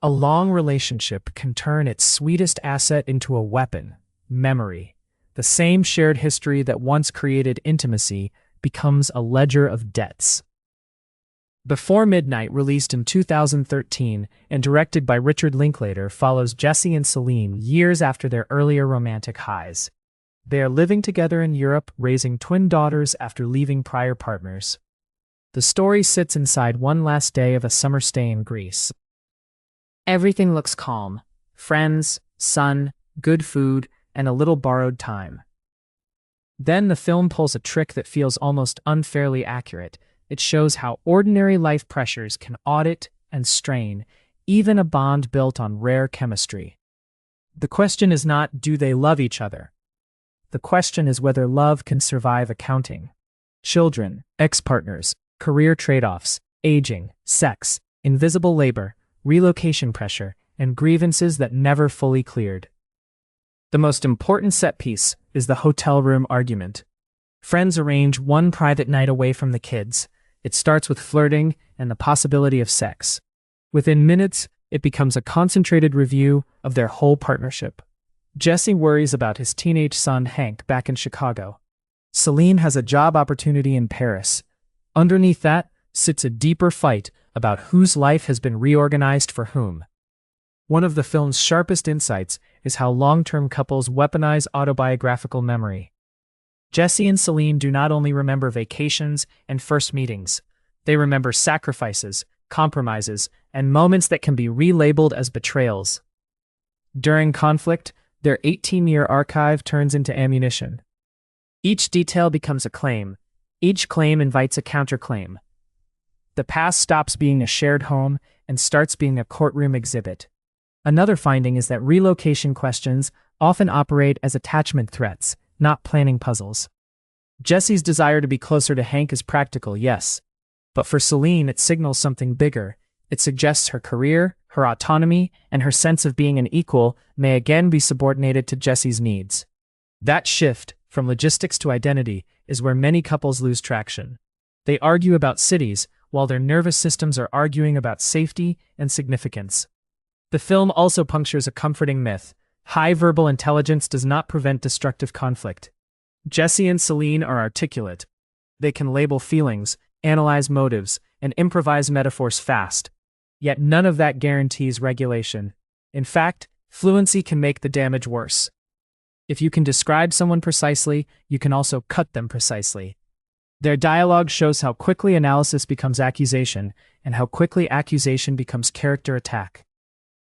A long relationship can turn its sweetest asset into a weapon, memory. The same shared history that once created intimacy becomes a ledger of debts. Before Midnight, released in 2013 and directed by Richard Linklater, follows Jesse and Celine years after their earlier romantic highs. They are living together in Europe, raising twin daughters after leaving prior partners. The story sits inside one last day of a summer stay in Greece. Everything looks calm. Friends, sun, good food, and a little borrowed time. Then the film pulls a trick that feels almost unfairly accurate. It shows how ordinary life pressures can audit and strain even a bond built on rare chemistry. The question is not, do they love each other? The question is whether love can survive accounting. Children, ex-partners, career trade-offs, aging, sex, invisible labor, relocation pressure, and grievances that never fully cleared. The most important set piece is the hotel room argument. Friends arrange one private night away from the kids. It starts with flirting and the possibility of sex. Within minutes, it becomes a concentrated review of their whole partnership. Jesse worries about his teenage son Hank back in Chicago. Celine has a job opportunity in Paris. Underneath that sits a deeper fight about whose life has been reorganized for whom. One of the film's sharpest insights is how long-term couples weaponize autobiographical memory. Jesse and Celine do not only remember vacations and first meetings, they remember sacrifices, compromises, and moments that can be relabeled as betrayals. During conflict, their 18-year archive turns into ammunition. Each detail becomes a claim. Each claim invites a counterclaim. The past stops being a shared home and starts being a courtroom exhibit. Another finding is that relocation questions often operate as attachment threats, not planning puzzles. Jesse's desire to be closer to Hank is practical, yes. But for Celine, it signals something bigger. It suggests her career, her autonomy, and her sense of being an equal may again be subordinated to Jesse's needs. That shift, from logistics to identity, is where many couples lose traction. They argue about cities, while their nervous systems are arguing about safety and significance. The film also punctures a comforting myth. High verbal intelligence does not prevent destructive conflict. Jesse and Celine are articulate. They can label feelings, analyze motives, and improvise metaphors fast. Yet none of that guarantees regulation. In fact, fluency can make the damage worse. If you can describe someone precisely, you can also cut them precisely. Their dialogue shows how quickly analysis becomes accusation, and how quickly accusation becomes character attack.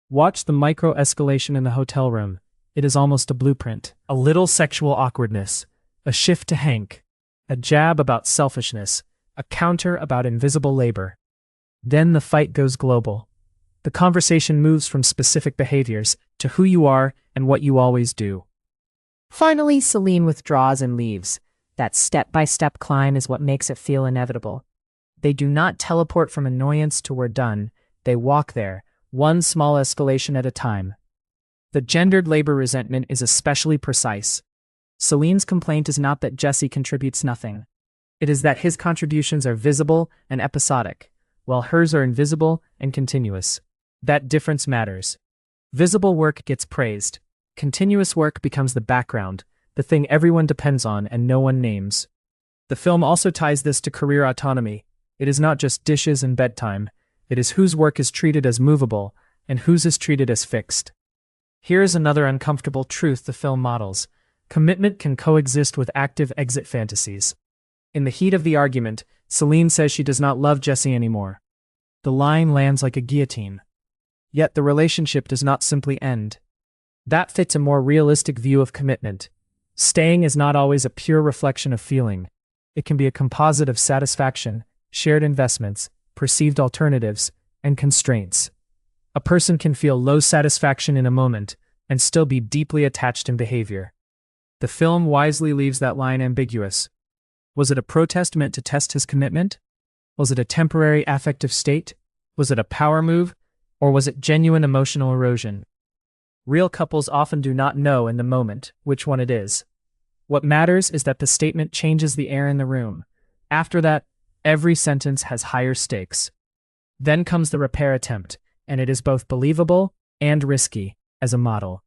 Watch the micro-escalation in the hotel room. It is almost a blueprint. A little sexual awkwardness, a shift to Hank, a jab about selfishness, a counter about invisible labor. Then the fight goes global. The conversation moves from specific behaviors to who you are and what you always do. Finally, Celine withdraws and leaves. That step-by-step climb is what makes it feel inevitable. They do not teleport from annoyance to we're done. They walk there, one small escalation at a time. The gendered labor resentment is especially precise. Celine's complaint is not that Jesse contributes nothing. It is that his contributions are visible and episodic, while hers are invisible and continuous. That difference matters. Visible work gets praised. Continuous work becomes the background, the thing everyone depends on and no one names. The film also ties this to career autonomy. It is not just dishes and bedtime. It is whose work is treated as movable and whose is treated as fixed. Here is another uncomfortable truth the film models. Commitment can coexist with active exit fantasies. In the heat of the argument, Celine says she does not love Jesse anymore. The line lands like a guillotine. Yet the relationship does not simply end. That fits a more realistic view of commitment. Staying is not always a pure reflection of feeling. It can be a composite of satisfaction, shared investments, perceived alternatives, and constraints. A person can feel low satisfaction in a moment and still be deeply attached in behavior. The film wisely leaves that line ambiguous. Was it a protest meant to test his commitment? Was it a temporary affective state? Was it a power move? Or was it genuine emotional erosion? Real couples often do not know in the moment which one it is. What matters is that the statement changes the air in the room. After that, every sentence has higher stakes. Then comes the repair attempt, and it is both believable and risky as a model.